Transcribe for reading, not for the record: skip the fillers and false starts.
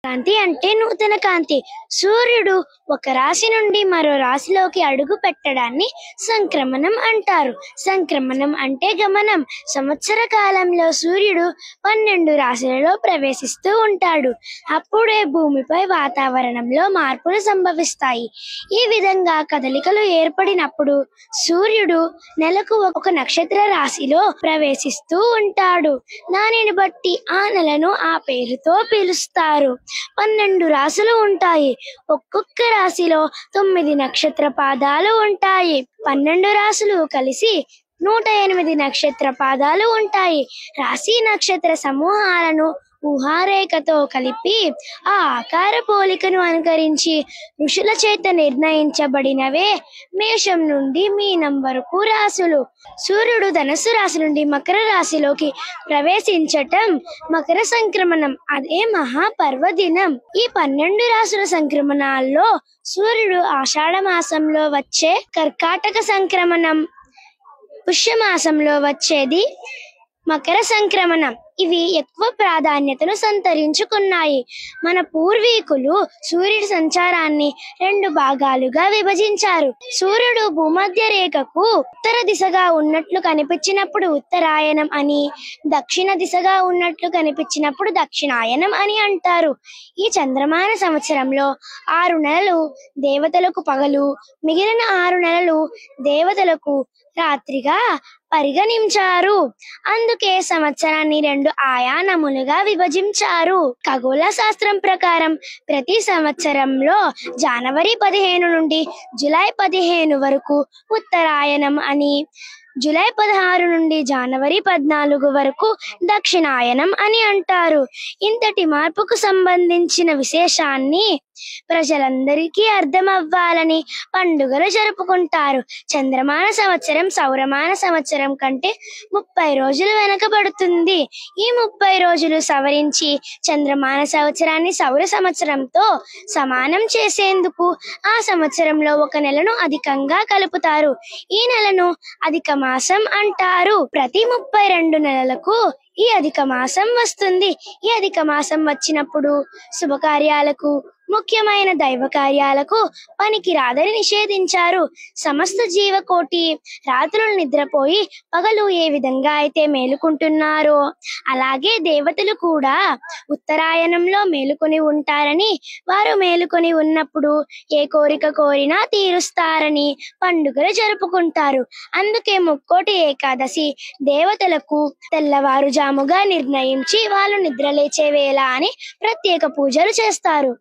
కాంతి అంటే నూతన కాంతి. సూర్యుడు ఒక రాశి నుండి మరో రాశిలోకి అడుగు పెట్టడాన్ని సంక్రమణం అంటారు. సంక్రమణం అంటే గమనం. సంవత్సర కాలంలో సూర్యుడు 12 రాశులలో ప్రవేశిస్తూ ఉంటాడు. అప్పుడే భూమిపై వాతావరణంలో మార్పులు సంభవిస్తాయి. ఈ విధంగా కదలికలు ఏర్పడినప్పుడు సూర్యుడు నెలకు ఒక నక్షత్ర రాశిలో ప్రవేశిస్తూ ఉంటాడు. దానిని బట్టి ఆ నెలను ఆ పేరుతో పిలుస్తారు. 12 రాశులు ఉంటాయి. ఒక్కొక్క రాశిలో 9 నక్షత్ర పాదాలు ఉంటాయి. 12 రాశులు కలిసి 108 నక్షత్ర పాదాలు ఉంటాయి. రాశి నక్షత్ర సమూహాలను ఊహారేఖతో కలిపి ఆ ఆకార పోలికను అనుకరించి ఋషుల చేత నిర్ణయించబడినవే మేషం నుండి మీనం వరకు రాశులు. సూర్యుడు ధనుస్సు రాశి నుండి మకర రాశిలోకి ప్రవేశించటం మకర సంక్రమణం. అదే మహాపర్వదినం. ఈ 12 రాశుల సంక్రమణాల్లో సూర్యుడు ఆషాఢ మాసంలో వచ్చే కర్కాటక సంక్రమణం, పుష్యమాసంలో వచ్చేది మకర సంక్రమణం. ఇవి ఎక్కువ ప్రాధాన్యతను సంతరించుకున్నాయి. మన పూర్వీకులు సూర్యుడి సంచారాన్ని 2 భాగాలుగా విభజించారు. సూర్యుడు భూమధ్య రేఖకు ఉత్తర దిశగా ఉన్నట్లు కనిపించినప్పుడు ఉత్తరాయణం అని, దక్షిణ దిశగా ఉన్నట్లు కనిపించినప్పుడు దక్షిణాయనం అని అంటారు. ఈ చంద్రమాన సంవత్సరంలో 6 నెలలు దేవతలకు పగలు, మిగిలిన 6 నెలలు దేవతలకు రాత్రిగా పరిగణించారు. అందుకే సంవత్సరాన్ని 2 ఆయానములుగా విభజించారు. ఖగోళ శాస్త్రం ప్రకారం ప్రతి సంవత్సరంలో జనవరి 15 నుండి జూలై 15 వరకు ఉత్తరాయణం అని, జూలై 16 నుండి జనవరి 14 వరకు దక్షిణాయనం అని అంటారు. ఇంతటి మార్పుకు సంబంధించిన విశేషాన్ని ప్రజలందరికీ అర్థమవ్వాలని పండుగలు జరుపుకుంటారు. చంద్రమాన సంవత్సరం సౌరమాన సంవత్సరం కంటే 30 రోజులు వెనకబడుతుంది. ఈ 30 రోజులు సవరించి చంద్రమాన సంవత్సరాన్ని సౌర సంవత్సరంతో సమానం చేసేందుకు ఆ సంవత్సరంలో ఒక నెలను అధికంగా కలుపుతారు. ఈ నెలను అధిక మాసం అంటారు. ప్రతి 32 నెలలకు ఈ అధిక మాసం వస్తుంది. ఈ అధిక మాసం వచ్చినప్పుడు శుభకార్యాలకు, ముఖ్యమైన దైవ కార్యాలకు పనికి రాదని నిషేధించారు. సమస్త జీవకోటి రాత్రులు నిద్రపోయి పగలు ఏ విధంగా అయితే మేలుకుంటున్నారో అలాగే దేవతలు కూడా ఉత్తరాయణంలో మేలుకొని ఉంటారని, వారు మేలుకొని ఉన్నప్పుడు ఏ కోరిక కోరినా తీరుస్తారని పండుగలు జరుపుకుంటారు. అందుకే ముక్కోటి ఏకాదశి దేవతలకు తెల్లవారుజాముగా నిర్ణయించి వాళ్ళు నిద్రలేచే వేళ అని ప్రత్యేక పూజలు చేస్తారు.